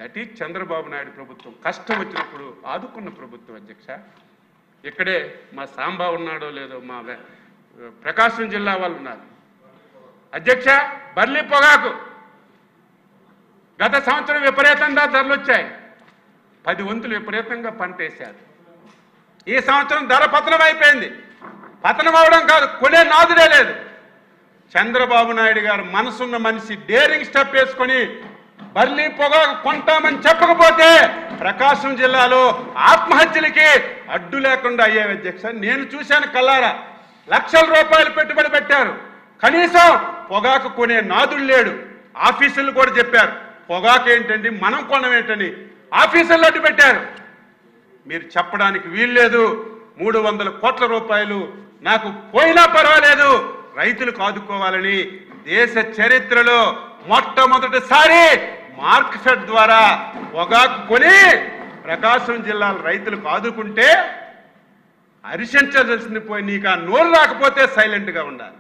That is Chandrababu Naidu ప్రభుత్వం. కష్టం వచ్చినప్పుడు ఆదుకున్న ప్రభుత్వం అధ్యక్ష. ఇక్కడే మా సాంబా ఉన్నాడో లేదో, మా ప్రకాశం జిల్లా వాళ్ళు ఉన్నారు అధ్యక్ష. బర్లీ పొగాకు గత సంవత్సరం విపరీతంగా ధరలు వచ్చాయి, 10 వంతులు విపరీతంగా పంట వేశారు. ఈ సంవత్సరం ధర పతనం అయిపోయింది. పతనం అవడం కాదు, కొనే నాదుడే లేదు. చంద్రబాబు నాయుడు గారు మనసున్న మనిషి డేరింగ్ స్టెప్ వేసుకొని బర్లీ పొగాకు కొంటామని చెప్పకపోతే ప్రకాశం జిల్లాలో ఆత్మహత్యలకి అడ్డు లేకుండా అయ్యే అధ్యక్ష. నేను చూశాను కల్లారా, లక్షల రూపాయలు పెట్టుబడి పెట్టారు, కనీసం పొగాకు కొనే నాదుడు లేడు. ఆఫీసులు కూడా చెప్పారు పొగాకు ఏంటండి మనం కొనమేంటని, ఆఫీసుల్లో అడ్డు పెట్టారు. మీరు చెప్పడానికి వీల్లేదు. 300 కోట్ల రూపాయలు నాకు పోయినా పర్వాలేదు రైతులకు ఆదుకోవాలని దేశ చరిత్రలో మొట్టమొదటిసారి మార్కెట్ ద్వారా పొగాకు కొని ప్రకాశం జిల్లాల రైతులకు ఆదుకుంటే హర్షించాల్సింది పోయి నీకు ఆ నోరు రాకపోతే సైలెంట్గా ఉండాలి.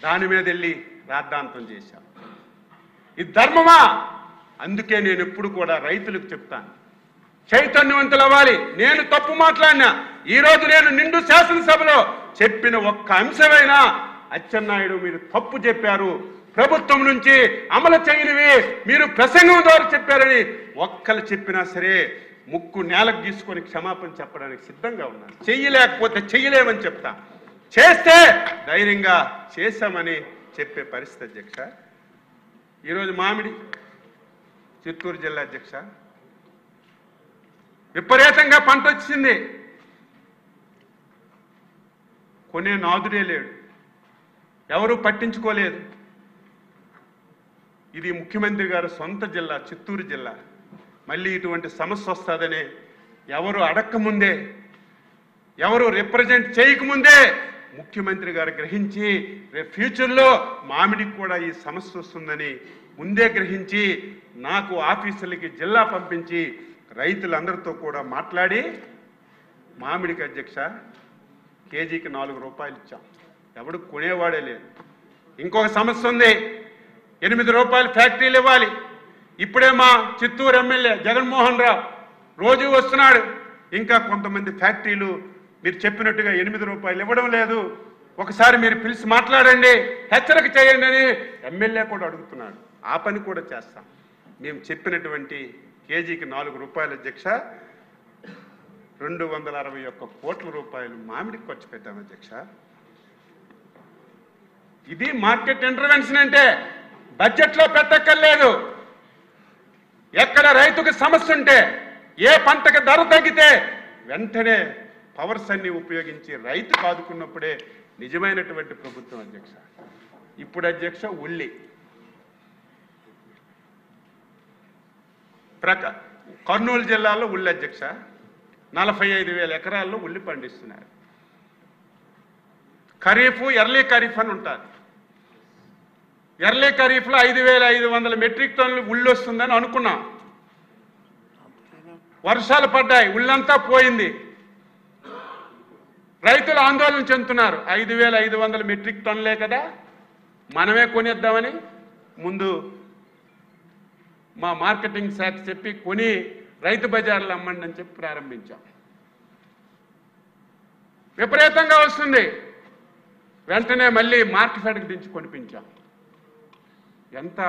దాని మీద వెళ్ళి రాద్ధాంతం చేశాం. ఇది ధర్మమా? అందుకే నేను ఎప్పుడు కూడా రైతులకు చెప్తాను, చైతన్యవంతులు అవ్వాలి. నేను తప్పు మాట్లాడినా, ఈరోజు నేను నిండు శాసనసభలో చెప్పిన ఒక్క అంశమైనా అచ్చెన్నాయుడు మీరు తప్పు చెప్పారు, ప్రభుత్వం నుంచి అమలు చేయనివి మీరు ప్రసంగం ద్వారా చెప్పారని ఒక్కరు చెప్పినా సరే ముక్కు నేలకు తీసుకొని క్షమాపణ చెప్పడానికి సిద్ధంగా ఉన్నాను. చెయ్యలేకపోతే చెయ్యలేమని చెప్తా, చేస్తే ధైర్యంగా చేశామని చెప్పే పరిస్థితి అధ్యక్ష. ఈరోజు మామిడి చిత్తూరు జిల్లా అధ్యక్ష విపరీతంగా పంట వచ్చింది, కొనే నాదుడే లేడు, ఎవరు పట్టించుకోలేదు. ఇది ముఖ్యమంత్రి గారు సొంత జిల్లా చిత్తూరు జిల్లా, మళ్ళీ ఇటువంటి సమస్య వస్తుందని ఎవరు అడక్కముందే, ఎవరు రిప్రజెంట్ చేయకముందే ముఖ్యమంత్రి గారు గ్రహించి రేపు ఫ్యూచర్లో మామిడికి కూడా ఈ సమస్య వస్తుందని ముందే గ్రహించి నాకు ఆఫీసులకి జిల్లా పంపించి రైతులందరితో కూడా మాట్లాడి మామిడికి అధ్యక్ష కేజీకి 4 రూపాయలు ఇచ్చాం. ఎవడు కొనేవాడే లేదు. ఇంకొక సమస్య ఉంది, 8 రూపాయలు ఫ్యాక్టరీలు ఇవ్వాలి. ఇప్పుడే మా చిత్తూరు ఎమ్మెల్యే జగన్మోహన్ రావు రోజు వస్తున్నాడు, ఇంకా కొంతమంది ఫ్యాక్టరీలు మీరు చెప్పినట్టుగా 8 రూపాయలు ఇవ్వడం లేదు, ఒకసారి మీరు పిలిచి మాట్లాడండి, హెచ్చరిక చేయండి అని ఎమ్మెల్యే కూడా అడుగుతున్నాడు. ఆ పని కూడా చేస్తాం. మేము చెప్పినటువంటి కేజీకి 4 రూపాయలు అధ్యక్ష 261 కోట్ల రూపాయలు మామిడికి ఖర్చు పెట్టాం అధ్యక్ష. ఇది మార్కెట్ ఇంటర్వెన్షన్ అంటే బడ్జెట్లో పెట్టక్కర్లేదు. ఎక్కడ రైతుకు సమస్య ఉంటే, ఏ పంటకు ధర తగ్గితే వెంటనే పవర్స్ అన్ని ఉపయోగించి రైతు కాదుకున్నప్పుడే నిజమైనటువంటి ప్రభుత్వం అధ్యక్ష. ఇప్పుడు అధ్యక్ష ఉల్లి కర్నూలు జిల్లాలో ఉల్లి అధ్యక్ష 45,000 ఎకరాల్లో ఉల్లి పండిస్తున్నారు. ఖరీఫ్ ఎర్లీ ఖరీఫ్ అని ఉంటుంది. ఎర్లీ ఖరీఫ్లో 5,500 మెట్రిక్ టన్నులు ఉల్లి వస్తుందని అనుకున్నాం. వర్షాలు పడ్డాయి, ఉల్లంతా పోయింది. రైతులు ఆందోళన చెందుతున్నారు. 5,500 మెట్రిక్ టన్నులే కదా, మనమే కొనేద్దామని ముందు మా మార్కెటింగ్ శాఖ చెప్పి కొని రైతు బజార్లు అమ్మండి అని చెప్పి ప్రారంభించాం. విపరీతంగా వస్తుంది, వెంటనే మళ్ళీ మార్కెట్కి దించి కొనిపించాం. ఎంత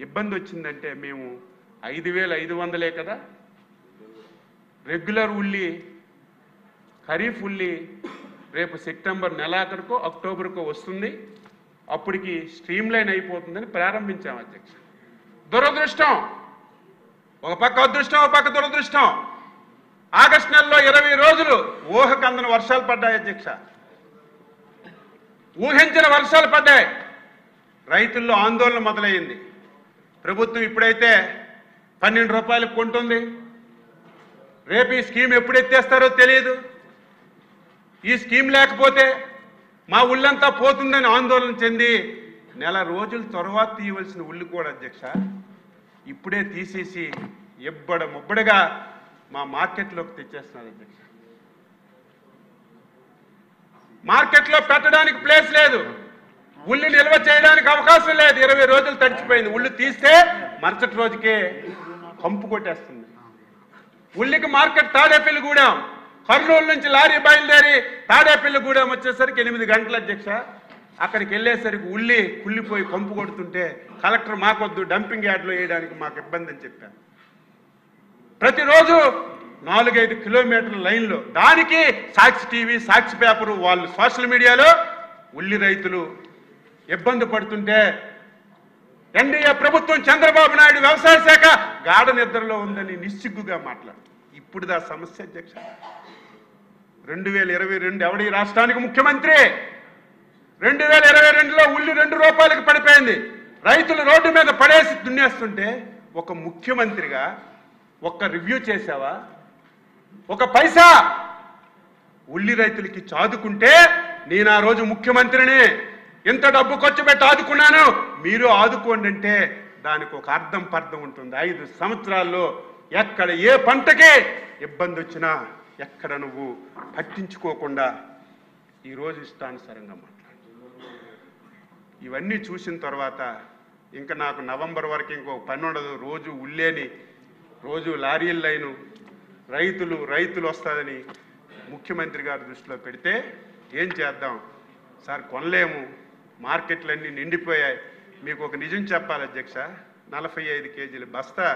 ఇబ్బంది వచ్చిందంటే మేము 5,500 కదా రెగ్యులర్ ఉల్లి, ఖరీఫ్ ఉల్లి రేపు సెప్టెంబర్ నెలాఖరుకో అక్టోబర్కో వస్తుంది, అప్పటికి స్ట్రీమ్ లైన్ అయిపోతుందని ప్రారంభించాం అధ్యక్ష. దురదృష్టం, ఒక పక్క అదృష్టం, ఒక పక్క దురదృష్టం. ఆగస్టు నెలలో 20 రోజులు ఊహకందని వర్షాలు పడ్డాయి అధ్యక్ష. ఊహించిన వర్షాలు పడ్డాయి, రైతుల్లో ఆందోళన మొదలైంది. ప్రభుత్వం ఇప్పుడైతే 12 రూపాయలకు కొంటుంది, రేపు ఈ స్కీమ్ ఎప్పుడు ఎత్తేస్తారో తెలియదు. ఈ స్కీమ్ లేకపోతే మా ఉళ్ళంతా పోతుందని ఆందోళన చెంది నెల రోజుల తర్వాత తీయవలసిన ఉల్లి కూడా అధ్యక్ష ఇప్పుడే తీసేసి ముబ్బడిగా మా మార్కెట్లోకి తెచ్చేస్తున్నారు అధ్యక్ష. మార్కెట్లో పెట్టడానికి ప్లేస్ లేదు. ఉల్లి నిల్వ చేయడానికి అవకాశం లేదు. 20 రోజులు తడిచిపోయింది. ఉల్లి తీస్తే మరుసటి రోజుకే కంపు కొట్టేస్తుంది. ఉల్లికి మార్కెట్ తాడేపల్లిగూడెం, కర్నూలు నుంచి లారీ బయలుదేరి తాడేపల్లిగూడెం వచ్చేసరికి 8 గంటల అధ్యక్ష. అక్కడికి వెళ్ళేసరికి ఉల్లి కుళ్ళిపోయి కంపు కొడుతుంటే కలెక్టర్ మాకొద్దు, డంపింగ్ యార్డ్లో వేయడానికి మాకు ఇబ్బంది అని చెప్పాను. ప్రతిరోజు 4-5 కిలోమీటర్ల లైన్లో, దానికి సాక్షి టీవీ, సాక్షి పేపరు, వాళ్ళు సోషల్ మీడియాలో ఉల్లి రైతులు ఇబ్బంది పడుతుంటే ఎన్డీఏ ప్రభుత్వం, చంద్రబాబు నాయుడు వ్యవసాయ శాఖ గాఢ నిద్రలో ఉందని నిస్సిగ్గుగా మాట్లాడు. ఇప్పుడు దా సమస్య అధ్యక్ష. 2022 ఎవడి రాష్ట్రానికి ముఖ్యమంత్రి? 2022లో ఉల్లి 2 రూపాయలకు పడిపోయింది. రైతులు రోడ్డు మీద పడేసి దున్నేస్తుంటే ఒక ముఖ్యమంత్రిగా ఒక్క రివ్యూ చేసావా? ఒక పైసా ఉల్లి రైతులకి చాదుకుంటే నేను ఆ రోజు ముఖ్యమంత్రిని, ఇంత డబ్బు ఖర్చు పెట్టి ఆదుకున్నాను, మీరు ఆదుకోండి అంటే దానికి ఒక అర్థం పర్థం ఉంటుంది. 5 సంవత్సరాల్లో ఎక్కడ ఏ పంటకి ఇబ్బంది వచ్చినా ఎక్కడ నువ్వు పట్టించుకోకుండా ఈరోజు ఇష్టానుసారంగా మాట్లాడు. ఇవన్నీ చూసిన తర్వాత ఇంకా నాకు నవంబర్ వరకు ఇంకో పని ఉండదు. రోజు ఉల్లేని, రోజు లారీల లైను, రైతులు వస్తుందని ముఖ్యమంత్రి గారి దృష్టిలో పెడితే ఏం చేద్దాం సార్, కొనలేము, మార్కెట్లన్నీ నిండిపోయాయి. మీకు ఒక నిజం చెప్పాలి అధ్యక్ష, 45 కేజీల బస్తా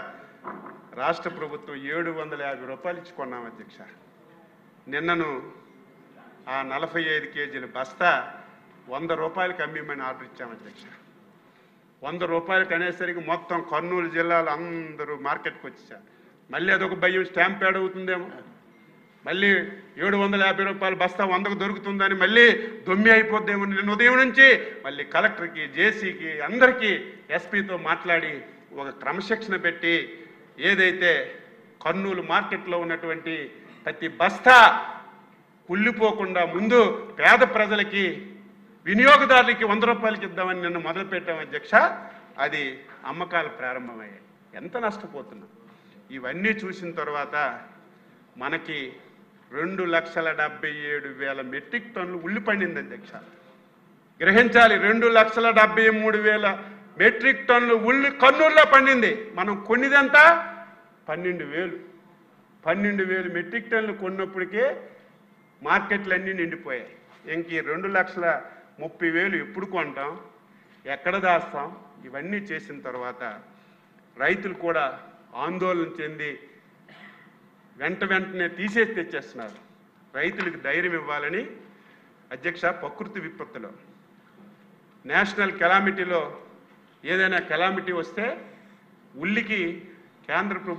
రాష్ట్ర ప్రభుత్వం 750 రూపాయలు ఇచ్చి కొన్నాం అధ్యక్ష. నిన్నను ఆ 45 కేజీల బస్తా 100 రూపాయలకి అమ్మిమని ఆర్డర్ ఇచ్చాం అధ్యక్ష. 100 రూపాయలకి అనేసరికి మొత్తం కర్నూలు జిల్లాలో అందరూ మార్కెట్కి వచ్చేసారు. మళ్ళీ అదొక భయం, స్టాంప్ యాడ్ అవుతుందేమో, మళ్ళీ 750 రూపాయల బస్తా 100కు దొరుకుతుందని మళ్ళీ దొమ్మి అయిపోద్దేమో. నిన్న ఉదయం నుంచి మళ్ళీ కలెక్టర్కి, జేసీకి, అందరికీ, ఎస్పీతో మాట్లాడి ఒక క్రమశిక్షణ పెట్టి ఏదైతే కర్నూలు మార్కెట్లో ఉన్నటువంటి ప్రతి బస్తా కుళ్ళిపోకుండా ముందు పేద ప్రజలకి, వినియోగదారులకి 100 రూపాయలకి ఇద్దామని నిన్న మొదలుపెట్టాం అధ్యక్ష. అది అమ్మకాలు ప్రారంభమయ్యాయి. ఎంత నష్టపోతున్నాం. ఇవన్నీ చూసిన తర్వాత మనకి 2,77,000 మెట్రిక్ టన్నులు ఉల్లి పండింది అధ్యక్ష. గ్రహించాలి, 2,73,000 మెట్రిక్ టన్నులు ఉల్లి కర్నూలులో పండింది. మనం కొన్నిదంతా 12,000 మెట్రిక్ టన్నులు కొన్నప్పటికే మార్కెట్లన్నీ నిండిపోయాయి. ఇంక 2,30,000 ఎప్పుడు కొంటాం, ఎక్కడ దాస్తాం? ఇవన్నీ చేసిన తర్వాత రైతులు కూడా ఆందోళన చెంది వెంటనే తీసేసి తెచ్చేస్తున్నారు. రైతులకు ధైర్యం ఇవ్వాలని అధ్యక్ష, ప్రకృతి విపత్తులో, నేషనల్ కెలామిటీలో ఏదైనా కెలామిటీ వస్తే ఉల్లికి కేంద్ర ప్రభుత్వం